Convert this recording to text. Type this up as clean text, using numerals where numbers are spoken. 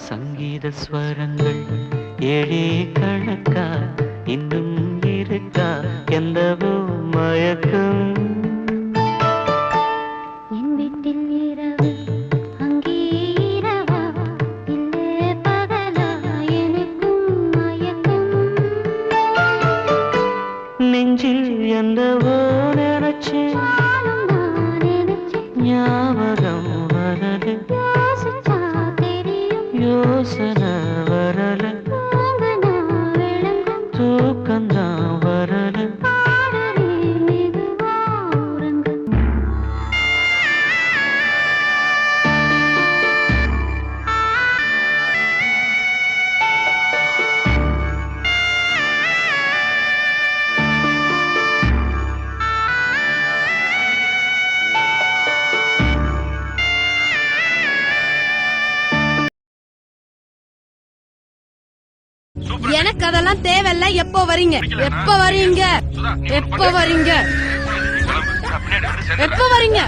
சங்கீத ஸ்வரங்கள் ஏழே கணக்கா இன்னும் இருக்கா எந்தவோ மயக்கம் என் வீட்டில் இரவு அங்கே இரவா இல்லே பகலா எனக்கும் மயக்கம் நெஞ்சில் எந்தவோ நினைச்சேன் ஞாபகம் வரது யோசனை வரல தூக்கந்தான் வரல எனக்கு அதெல்லாம் தேவையில்ல. எப்போ வரீங்க? எப்போ வரீங்க? எப்போ வரீங்க? எப்போ வரீங்க?